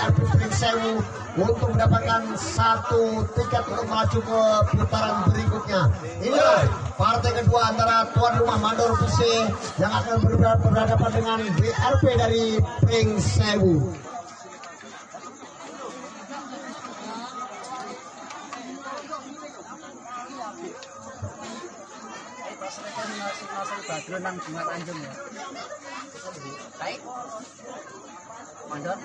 WRP Pringsewu untuk mendapatkan satu tiket untuk maju ke putaran berikutnya. Inilah partai kedua antara tuan rumah Mandor PC yang akan berhadapan dengan WRP dari Pringsewu. Nang Bunga Tanjung ya. Baik. Mandor.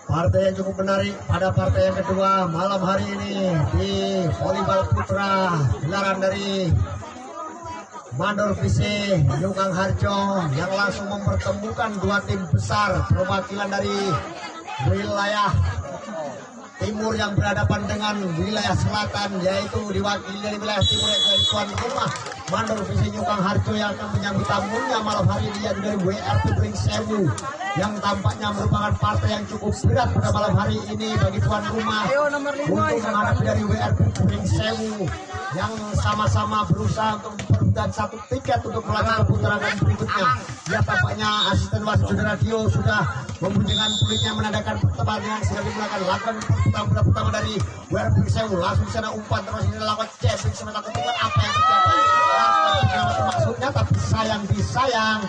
Partai yang cukup menarik pada partai yang kedua malam hari ini di volleyball putra gelaran dari Mandor PC Nyukang Harjo yang langsung mempertemukan dua tim besar perwakilan dari wilayah timur yang berhadapan dengan wilayah selatan, yaitu diwakili dari wilayah timur dari tuan rumah Mandor PC Nyukang Harjo yang akan menyambut tamunya malam hari ini yaitu dari WRP Pringsewu yang tampaknya merupakan partai yang cukup berat pada malam hari ini bagi tuan rumah untuk menghadapi dari WRP Pringsewu yang sama-sama berusaha untuk memperebutkan satu tiket untuk melangkah ke putaran berikutnya. Ya, tampaknya asisten wasit Saudara Dio sudah membunyikan peluitnya menandakan pertemuan yang segera dimulakan. Lakukan pertama dari WRP Pringsewu, langsung di sana umpan terus ini lakukan jabbing sementara ketukan apa yang terjadi. Maksudnya tapi sayang disayang.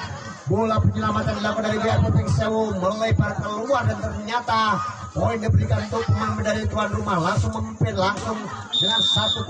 Bola penyelamatan dilakukan dari WRP Pringsewu melebar keluar dan ternyata poin diberikan untuk pemain dari tuan rumah langsung memimpin langsung dengan 1-0.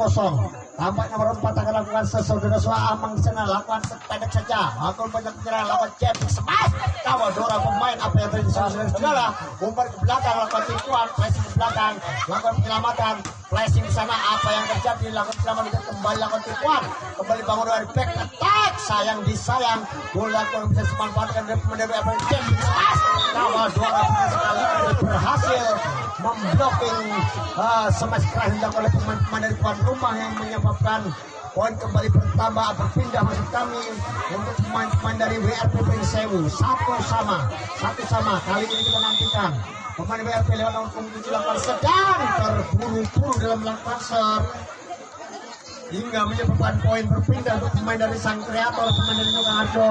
Tampaknya nomor 4 akan lakukan sesaudara Soa Amang di sana lakukan sependek saja. Lakukan banyak penyerang lakukan jabbing smash. Kawal Dora pemain apa yang terjadi saudara-saudara. Umpan ke belakang lakukan tipuan, flashing ke belakang, lakukan penyelamatan, flashing di sana apa yang terjadi lakukan penyelamatan kembali lakukan tipuan, kembali bangun dari back attack. Sayang disayang bola kurang bisa dimanfaatkan dari pemain apa yang jabbing smash. Kawal Dora sekali berhasil memblocking smash keras dilakukan oleh pemain dari tuan rumah yang menyebabkan poin kembali bertambah berpindah maksud kami untuk pemain dari WRP Pringsewu. Satu sama kali ini kita nantikan pemain WRP lewat nomor 7 lakukan sedang terburu-buru dalam melakukan serve hingga menyebabkan poin berpindah untuk pemain dari sang kreator pemain dari Nyukang Harjo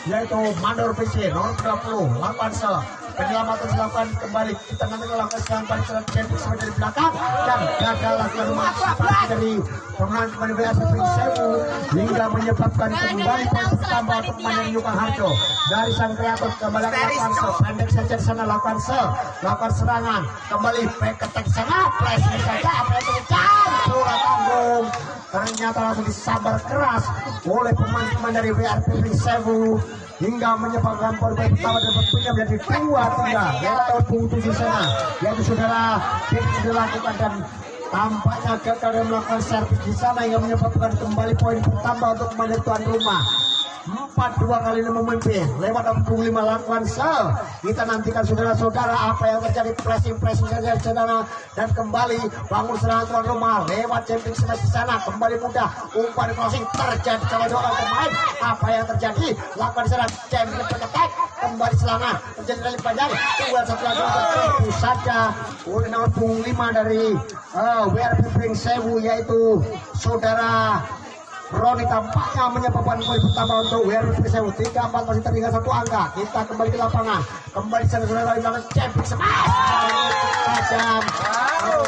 yaitu Mandor PC nomor 30 lakukan serve. Penyelamatan dilakukan kembali kita nanti melakukan serangan balik serangan dari belakang dan gagal lakukan antisipasi dari pemain WRP Pringsewu hingga menyebabkan kembali poin bertambah untuk pemain dari Nyukang Harjo. Dari sang kreator kembali lakukan pendek saja di sana lakukan serangan kembali back attack sana flashing saja apa yang terjadi bola tanggung ternyata langsung disabar keras oleh pemain dari WRP Pringsewu hingga menyebabkan poin pertama dan berpindah menjadi 2-3 atau putus di sana yaitu saudara sudah lakukan dan tampaknya gagal melakukan servis di sana hingga menyebabkan kembali poin bertambah untuk pemain tuan rumah. 4-2 kali ini memimpin lewat 65 lakukan serve. Kita nantikan saudara-saudara apa yang terjadi pressing saja di sana dan kembali bangun serangan tuan rumah lewat jumping smash di sana kembali mudah umpan crossing terjadi sama dua pemain apa yang terjadi lakukan di sana jumping attack kembali serangan terjadi dari panjang tinggal satu lagi tentu saja oleh nomor 5 dari WRP Pringsewu yaitu saudara Roni tampaknya menyebabkan poin pertama untuk WRP Pringsewu 3-4 masih tertinggal satu angka. Kita kembali ke lapangan kembali sana saudara bilangan jumping smash tajam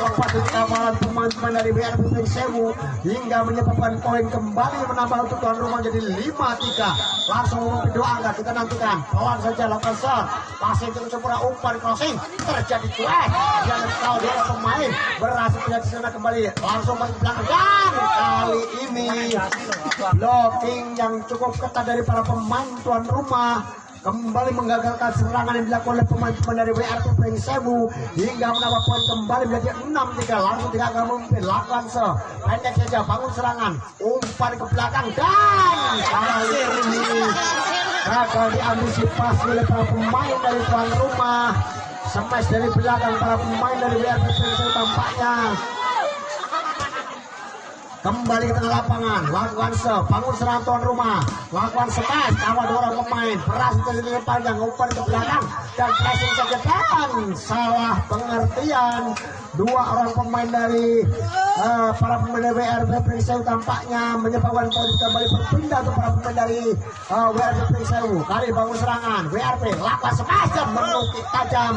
lepas kamalan pemain dari WRP Pringsewu hingga menyebabkan poin kembali menambah untuk tuan rumah jadi 5-3 langsung memimpin 2 angka. Kita nantikan pelan saja lakukan serve passing ke sempurna umpan crossing terjadi cuek dan kalau dia pemain berhasil terjadi sana kembali langsung ke belakang dan kali ini blocking yang cukup ketat dari para pemain tuan rumah kembali menggagalkan serangan yang dilakukan oleh pemain-pemain dari WRP Pringsewu hingga menambah poin kembali menjadi 6-3 langsung gagal memimpin lakukan pendek saja bangun serangan umpan ke belakang dan kali ini gagal diantisipasi oleh para pemain dari tuan rumah. Smash dari belakang para pemain dari WRP Pringsewu tampaknya kembali ke tengah lapangan lakukan serve bangun serangan tuan rumah lakukan smash awal dorong pemain berhasil terjadi panjang umpan ke belakang dan pressing saja dan salah pengertian dua orang pemain dari para pemain dari WRP Pringsewu tampaknya menyebabkan poin kembali berpindah untuk para pemain dari WRP Pringsewu. Kali bangun serangan WRP lakukan smash dan menukik tajam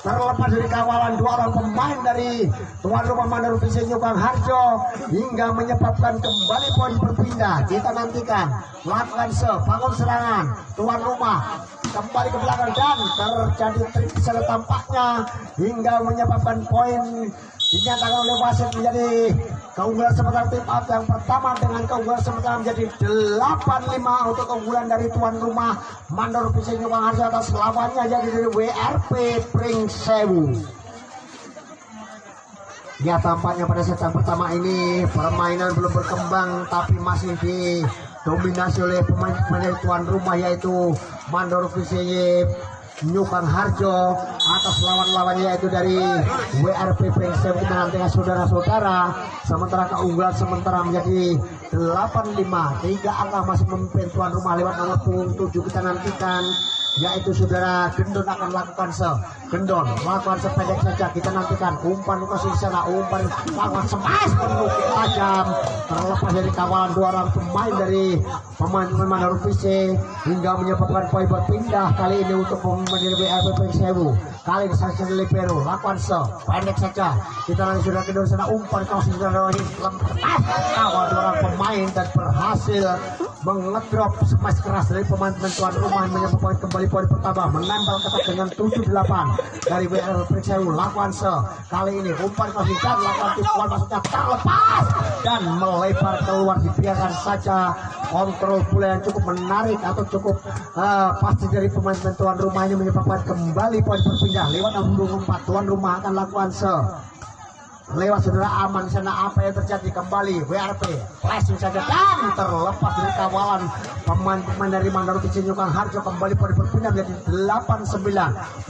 terlepas dari kawalan dua orang pemain dari tuan rumah Mandor Visi Nyukang Harjo hingga menyebabkan kembali poin berpindah. Kita nantikan lakukan bangun serangan tuan rumah kembali ke belakang dan terjadi trik sana tampaknya hingga menyebabkan poin dinyatakan oleh wasit menjadi keunggulan sementara tim out yang pertama dengan keunggulan sementara menjadi 8-5 untuk keunggulan dari tuan rumah Mandor Visi Nyukang Harjo atas lawannya jadi dari WRP Pringsewu. Ya, tampaknya pada set yang pertama ini permainan belum berkembang tapi masih didominasi oleh pemain tuan rumah yaitu Mandor Visi Nyukang Harjo atas lawan-lawannya yaitu dari WRP Pringsewu. Kita nantikan saudara-saudara, sementara keunggulan sementara menjadi 8-5. 3 angka masih memimpin tuan rumah lewat nomor punggung 7. Kita nantikan yaitu saudara Gendon akan lakukan Gendon melakukan sependek saja. Kita nantikan umpan ke sana, umpan lakukan smash menukik tajam terlepas dari kawalan dua orang pemain dari pemain Mandor Visi hingga menyebabkan poin berpindah kali ini untuk pemain dari WRP Pringsewu. Kali ini saksi libero lakukan pendek saja. Kita nanti sudah Gendon sana, umpan ke saudara lepas kawal dua orang pemain dan berhasil mengedrop smash keras dari pemain tuan rumah menyebabkan kembali poin pertama menempel ketat dengan 7-8 dari WRP Pringsewu. Lakukan kali ini umpan kosong dan lakukan tipuan maksudnya terlepas dan melebar keluar, dibiarkan saja. Kontrol bola yang cukup menarik atau cukup pasti dari pemain tuan rumah ini menyebabkan kembali poin berpindah lewat 64. Tuan rumah akan lakukan lewat saudara aman sana. Apa yang terjadi kembali WRP flashing saja dan terlepas dari kawalan pemain dari Mandor Visi Nyukang Harjo. Kembali poin berpindah menjadi 8-9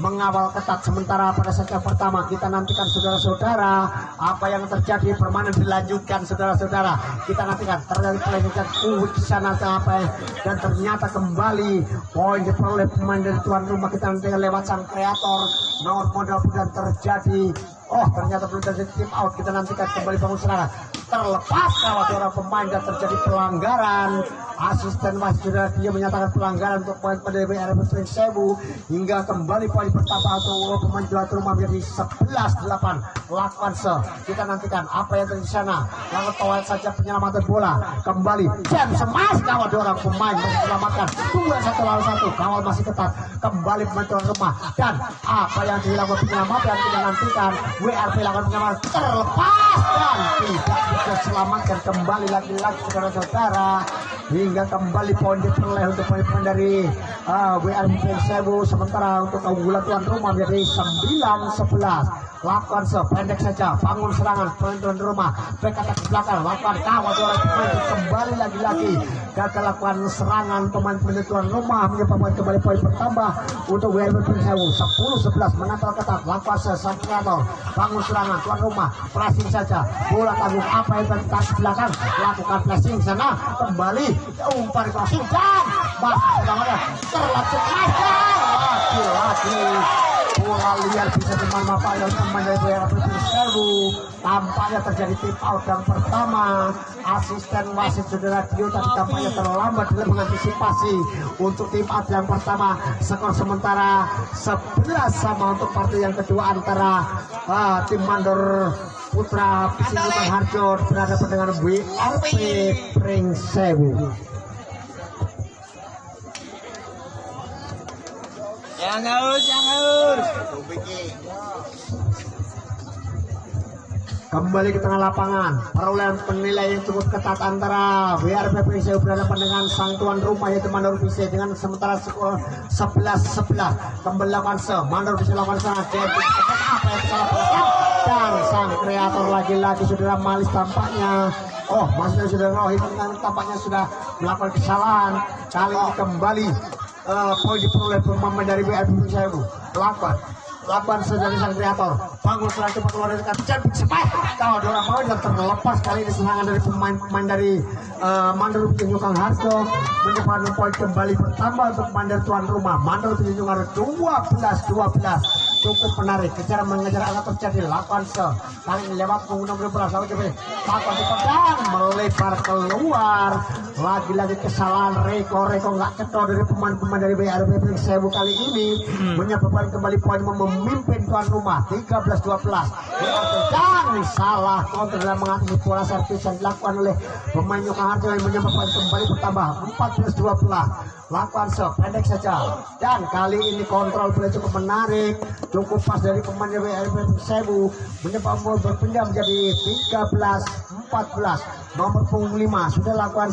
mengawal ketat. Sementara pada set yang pertama kita nantikan saudara-saudara apa yang terjadi. Permainan dilanjutkan saudara-saudara, kita nantikan terjadi pelanjutan di sana apa dan ternyata kembali poin diperoleh pemain dari tuan rumah. Kita nantikan lewat sang kreator nomor modal dan terjadi ternyata belum terjadi tim out. Kita nantikan kembali bangun serangan terlepas kawal seorang pemain dan terjadi pelanggaran. Asisten wasit sudah dia menyatakan pelanggaran untuk poin pada WRP Pringsewu hingga kembali poin bertambah untuk pemain tuan rumah menjadi 11-8. Lakukan kita nantikan apa yang terjadi di sana. Lalu towel saja penyelamatan bola kembali jam smash kawal dua orang pemain masih diselamatkan 2-1 lawan 1. Kawal masih ketat kembali pemain tuan rumah dan apa yang dilakukan penyelamatan kita nantikan. WRP lakukan penyelamatan terlepas dan tidak bisa selamatkan. Kembali lagi-lagi saudara-saudara hingga kembali poin diperoleh untuk pemain dari WRP Pringsewu. Sementara untuk keunggulan tuan rumah menjadi 9-11. Lakukan pendek saja bangun serangan pemain tuan rumah back attack ke belakang lakukan kawal dua orang pemain kembali lagi-lagi gagal lakukan serangan pemain tuan rumah menyebabkan kembali poin bertambah untuk WRP Pringsewu 10-11 menempel ketat. Lakukan sang kreator bangun serangan tuan rumah pressing saja bola tanggung apa yang terjadi ke belakang lakukan pressing sana kembali umpan crossing dan masih serangannya terlalu lagi bola liar bisa dimanfaatkan pemain dari WRP Pringsewu. Tampaknya terjadi tip out yang pertama. Asisten wasit saudara Dio tadi tampaknya terlambat dalam mengantisipasi untuk tip out yang pertama. Skor sementara 11-sama untuk partai yang kedua antara tim Mandor Putra Visi Nyukang Harjo berhadapan dengan WRP Pringsewu. Jangan. Kembali ke tengah lapangan, perolehan penilaian yang cukup ketat antara WRP Pringsewu berhadapan dengan sang tuan rumah yaitu Mandor Visi dengan sementara skor 11-11. Kembali lakukan Mandor Visi lakukan sangat apa yang salah dan sang kreator lagi-lagi saudara Malis tampaknya masih saudara Rohim tampaknya sudah melakukan kesalahan. Kali ini kembali poin diperoleh pemain dari WRP Pringsewu. Lakukan dari sang kreator bangun serangan cepat keluar dari kacang cepat kawal dua orang pemain dan terlepas kali ini serangan dari pemain dari Mandor Visi Nyukang Harjo menyebabkan poin kembali bertambah untuk pemain dari tuan rumah Mandor Visi Nyukang Harjo 12-12. cukup menarik. Kejar mengejar alat terjadi lakukan kali ini lewat punggung nomor 12 lakukan dipedang melebar keluar. Lagi-lagi kesalahan Reko nggak cetok dari pemain-pemain dari BRP Pringsewu kali ini menyebabkan kembali poin memimpin tuan rumah 13-12. Dan salah counter dalam mengatasi pola servis yang dilakukan oleh pemain Yogyakarta yang menyebabkan kembali bertambah 14-12. Lakukan pendek saja, dan kali ini kontrol boleh cukup menarik, cukup pas dari pemain BRP Pringsewu menyebabkan berpindah menjadi 13-14. Nomor punggung 5 sudah lakukan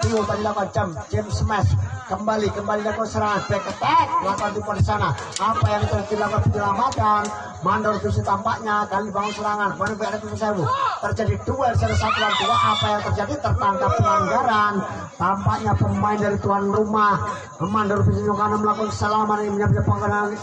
Tio tadi lakukan jam smash kembali lakukan serangan back attack, lakukan tipuan di sana. Apa yang dilakukan penyelamatan mandor Visi tampaknya kali bangun serangan pemain BRP Pringsewu terjadi duel satu lawan dua. Apa yang terjadi? Tertangkap pelanggaran. Tampaknya pemain dari tuan rumah mandor Visi karena melakukan kesalahan yang menyebabkan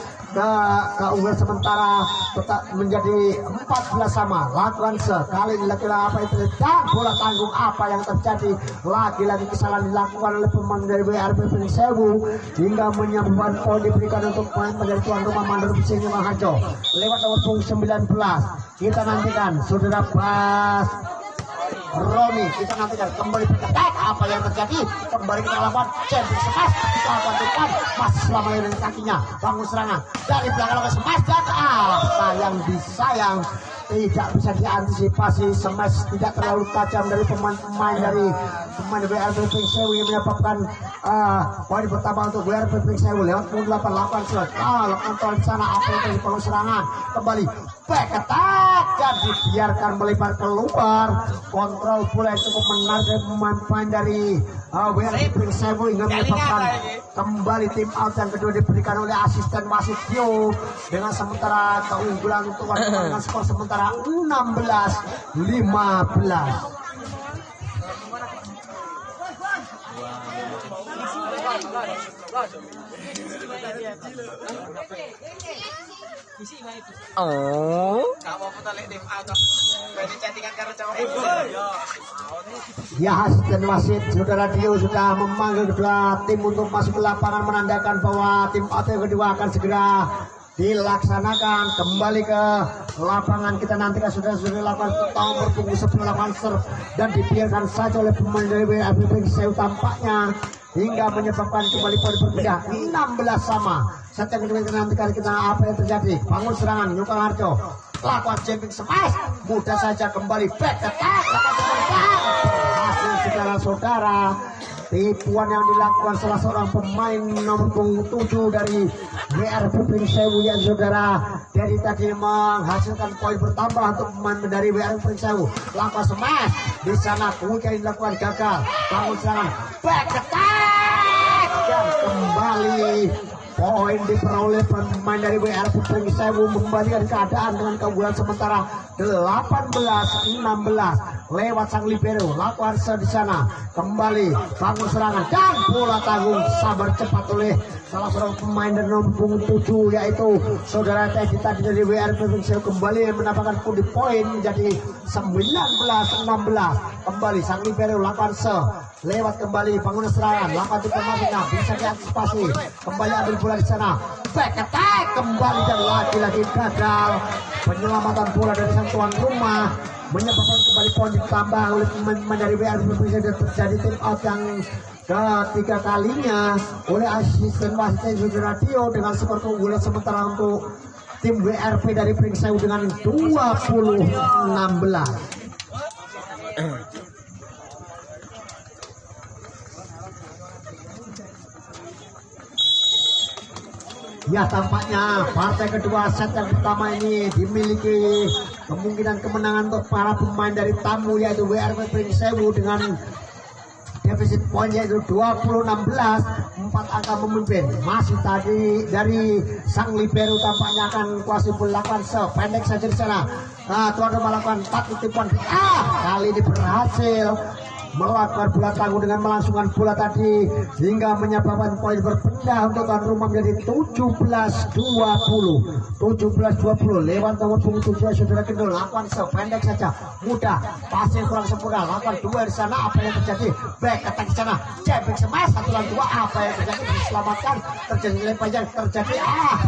keunggulan sementara tetap menjadi 14 sama. Lakukan sekali dilakukan apa itu dan bola tanggung. Apa yang terjadi? Lagi-lagi kesalahan dilakukan oleh pemain dari BRP Pringsewu hingga menyebabkan poin diberikan untuk pemain dari tuan rumah mandor Visi Harjo lewat nomor punggung 19. Kita nantikan saudara Bas Roni, kita nantikan kembali berketak. Apa yang terjadi? Kembali kita lakukan champion smash, lakukan depan masih selama dengan kakinya bangun serangan dari belakang lakukan smash dan sayang disayang tidak bisa diantisipasi. Smash tidak terlalu tajam dari pemain dari BRP Pringsewu yang menyebabkan poin pertama untuk BRP Pringsewu lewat punggung 8. Lakukan kontrol di sana. Apa yang terjadi? Bangun serangan kembali back attack dan dibiarkan melebar keluar. Kontrol bola cukup menarik dari pemain dari BRP Pringsewu hingga menyebabkan kembali tim out yang kedua diberikan oleh asisten wasit Tio dengan sementara keunggulan untuk dengan skor sementara 16-15. Ya, asisten wasit saudara Dio sudah memanggil kedua tim untuk masuk ke lapangan menandakan bahwa tim out yang kedua akan segera dilaksanakan. Kembali ke lapangan kita nantikan sudah lakukan nomor punggung 10 lakukan serve dan dibiarkan saja oleh pemain dari BRP Pringsewu tampaknya hingga menyebabkan kembali poin berpindah 16 sama. Setiap kita nantikan kita apa yang terjadi. Bangun serangan Yogyakarta lakukan jumping smash mudah saja kembali back attack hasil saudara-saudara. Tipuan yang dilakukan salah seorang pemain nomor punggung 7 dari BRP Pringsewu yang saudara dari tadi menghasilkan poin bertambah untuk pemain dari BRP Pringsewu. Lakukan smash di sana quick yang dilakukan gagal. Bangun serangan back attack dan kembali poin diperoleh pemain dari BRP Pringsewu membalikan keadaan dengan keunggulan sementara 18-16 lewat sang libero. Lakukan di sana kembali bangun serangan dan bola tanggung sabar cepat oleh salah seorang pemain dari nomor punggung 7 yaitu saudara Teddy tadi dari BRP Pringsewu kembali mendapatkan poin menjadi 19-16. Kembali sang libero lakukan lewat kembali bangun serangan lakukan diplomatiknya bisa diantisipasi kembali ambil bola di sana back attack kembali dan lagi-lagi gagal penyelamatan bola dari sang tuan rumah menyebabkan kembali poin ditambah oleh pemain dari BRP Pringsewu dan terjadi tim out yang ketiga kalinya oleh asisten wasit saudara Tio dengan skor keunggulan sementara untuk tim BRP dari Pringsewu dengan 20-16. Ya, tampaknya partai kedua set yang pertama ini dimiliki kemungkinan kemenangan untuk para pemain dari tamu yaitu BRP Pringsewu dengan defisit poin yaitu 20-16. 4 angka memimpin. Masih tadi dari sang libero tampaknya akan kuasa melakukan sependek saja di sana. Tuan rumah melakukan 4 tipuan. Kali ini berhasil melakukan bola tangguh dengan melangsungkan bola tadi hingga menyebabkan poin berpindah untuk tuan rumah menjadi 17-20 lewat nomor punggung 7 saudara Kendul. Lakukan sependek saja mudah, pasir kurang sempurna, lakukan dua di sana. Apa yang terjadi? Back attack di sana, jabbing smash 1 lawan 2. Apa yang terjadi? Diselamatkan, terjadi nilai panjang, terjadi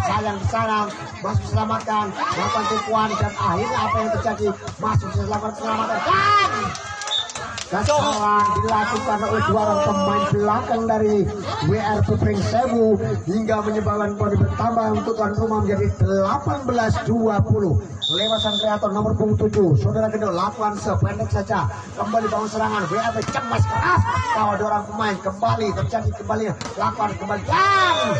sayang di sana, masuk diselamatkan, lakukan tipuan dan akhirnya apa yang terjadi? Masuk diselamatkan dan kesalahan dilakukan oleh dua orang pemain belakang dari WRP Pringsewu hingga menyebabkan poin bertambah untuk tuan rumah menjadi 18-20 lewat sang kreator nomor punggung 7 saudara Kendul. Lakukan sependek saja, kembali bangun serangan WRP cemas keras kawal dua orang pemain, kembali terjadi, kembali lakukan kembali dan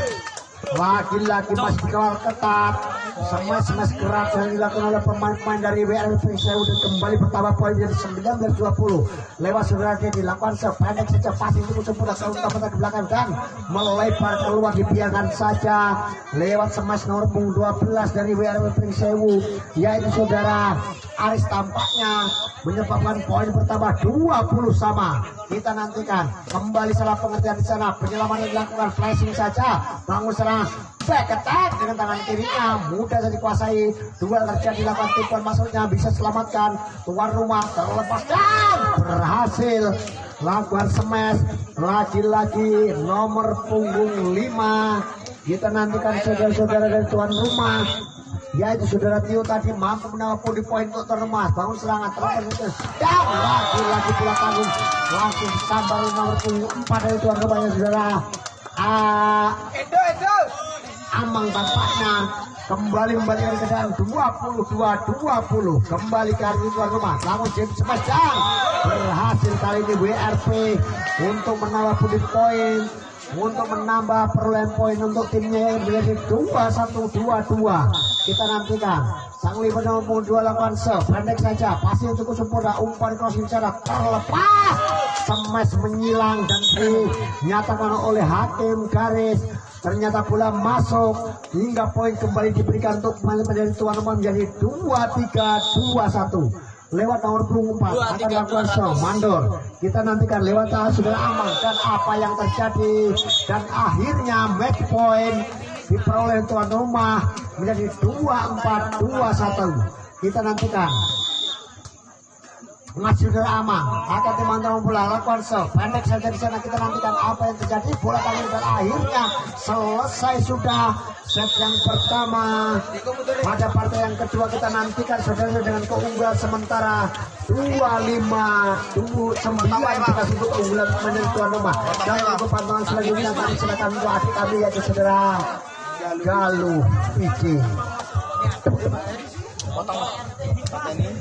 lagi-lagi masih dikawal ketat. Smash keras yang dilakukan oleh pemain-pemain dari WRP Pringsewu dan kembali bertambah poin menjadi 19-20 lewat saudara dilakukan sependek saja, passing itu sempurna ke belakang dan melebar keluar, dibiarkan saja lewat smash nomor punggung 12 dari WRP Pringsewu yaitu saudara Aris. Tampaknya menyebabkan poin bertambah 20 sama. Kita nantikan kembali salah pengertian di sana, penyelaman yang dilakukan flashing saja, bangun serangan back attack dengan tangan kirinya mudah saja dikuasai. Duel terjadi, lakukan tipuan masuknya, bisa selamatkan tuan rumah, terlepas dan berhasil lakukan smash lagi-lagi nomor punggung 5. Kita nantikan saudara-saudara dari tuan rumah yaitu saudara Tio tadi mampu menambah poin untuk tuan rumah, bangun serangan terlepas dan lagi-lagi pula tanggung langsung sambar nomor punggung 4 dari tuan rumah ya saudara. Amang tampaknya kembali membalikan keadaan 22-20 kembali ke arah tuan rumah. Namun James Sebastian berhasil kali ini WRP untuk menambah poin, untuk menambah perolehan poin untuk timnya menjadi 21-22. Kita nantikan sang liver nomor 2 lakukan sependek saja, pasti cukup sempurna, umpan crossing secara terlepas, smash menyilang dan dinyatakan oleh hakim garis. Ternyata bola masuk hingga poin kembali diberikan untuk menjadi tuan rumah menjadi 23-21 lewat nomor punggung 4 akan lakukan mandor. Kita nantikan lewat saudara Amang dan apa yang terjadi dan akhirnya match point diperoleh tuan rumah menjadi 24-21. Kita nantikan masih saudara Amang akan teman-teman bola lakukan pendek saja di sana. Kita nantikan apa yang terjadi, bola kali dan akhirnya selesai sudah set yang pertama. Pada partai yang kedua kita nantikan saudara dengan keunggulan sementara 25-9 kita untuk keunggulan menjadi tuan rumah. Dan untuk pantauan selanjutnya kami silakan untuk adik kami yaitu saudara Galuh PJ.